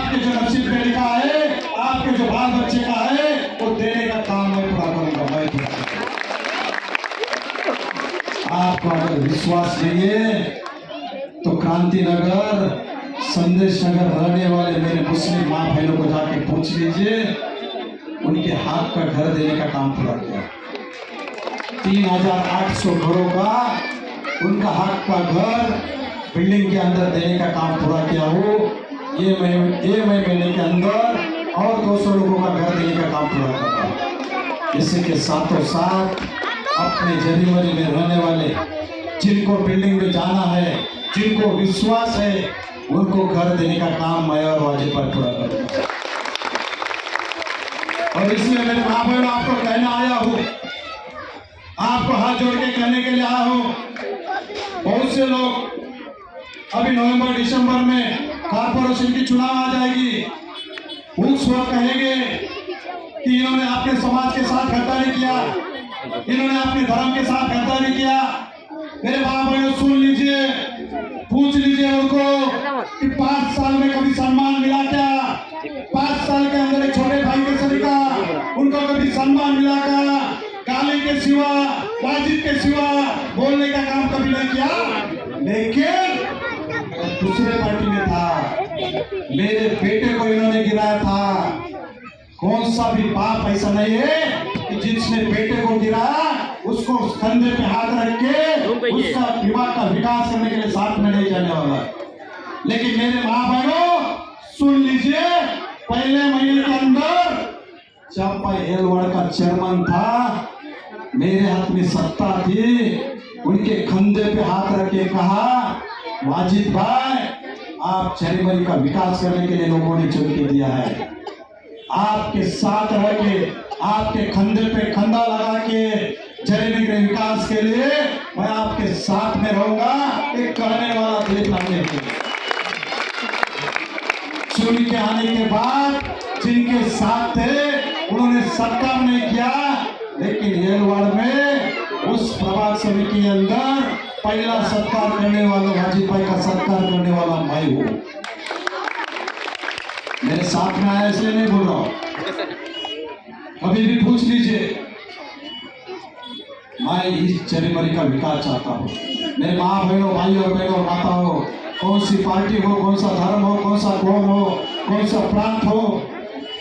आपके जो नसीब में लिखा है, आपके जो बाल बच्चे का है, वो देने का काम मैं पूरा करूंगा, मैं पूरा करूंगा। आपको अगर विश्वास नहीं है तो क्रांति नगर, संदेश नगर रहने वाले मेरे मुस्लिम माँ बहनों को जाके पूछ लीजिए, उनके हाथ का घर देने का काम पूरा किया। 3800 घरों का उनका हाथ का घर बिल्डिंग के अंदर देने का काम पूरा किया हो। ये महीने के अंदर और 200 लोगों का घर देने का काम पूरा करा। इसी के साथों साथ अपने जनवरी में रहने वाले जिनको बिल्डिंग में जाना है, जिनको विश्वास है, उनको घर देने का काम मैं और वाजिब पर पूरा करूंगा। और इसलिए मेरे माँ बहन आपको कहना आया हूँ, आपको हाथ जोड़ के कहने के लिए आया हूँ। बहुत से लोग अभी नवंबर दिसंबर में कॉर्पोरेशन की चुनाव आ जाएगी, उस वक्त कहेंगे कि इन्होंने अपने समाज के साथ गद्दारी किया, इन्होंने अपने धर्म के साथ गद्दारी किया। मेरे माँ बहनों सुन लीजिए, पूछ लीजिए उनको कि 5 साल में कभी सम्मान मिला क्या? 5 साल के अंदर एक छोटे भाई के सरिका उनको कभी सम्मान मिला क्या? गाली के सिवा, वाजिब के सिवा बोलने का काम कभी नहीं किया। लेकिन दूसरे पार्टी में था, मेरे बेटे को इन्होंने गिराया था। कौन सा भी बाप ऐसा नहीं है कि जिसने बेटे को गिराया उसको कंधे पे हाथ रख के उसका दिमाग का विकास करने के लिए साथ में नहीं जाने वाला। लेकिन मेरे माँ बहनों सुन लीजिए, पहले महीने के अंदर जब मैं एलवाड़ का चेयरमैन था, मेरे हाथ में सत्ता थी, उनके कंधे पे हाथ रख के कहा, वाजिब भाई आप जनवरी का विकास करने के लिए लोगों ने चुन के दिया है, आपके साथ रह के, आपके कंधे पे कंधा लगा के जनवरी के विकास के लिए मैं आपके साथ में रहूंगा। एक कहने वाला दिलीप लाने के चुन के आने के बाद जिनके साथ थे उन्होंने सत्कार नहीं किया, लेकिन येलवाड़ में उस प्रभाग समिति के अंदर पहला सत्कार करने वाला वाजिब भाई का सत्कार करने वाला मैं हूँ। मेरे साथ में आया इसलिए नहीं बोल रहा हूँ, कभी भी पूछ लीजिए। मैं इस जनवरी का विकास चाहता हूँ। मेरे माँ बहनों, भाइयों बहनों, माताओं, कौन सी पार्टी हो, कौन सा धर्म हो, कौन सा कौम हो, कौन सा प्रांत हो,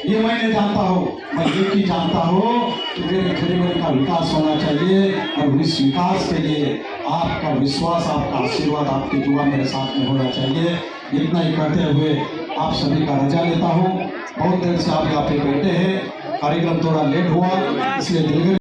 ये मैं नहीं जानता हूँ। मैं ये ही जानता हूँ कि मेरे जनवरी का विकास होना चाहिए, और इस विकास के लिए आपका विश्वास, आपका आशीर्वाद, आपकी दुआ मेरे साथ में होना चाहिए। इतना ही कहते हुए आप सभी का रजा लेता हूँ। बहुत देर से आप यहाँ पे बैठे हैं, कार्यक्रम थोड़ा लेट हुआ इसलिए दिलगिरी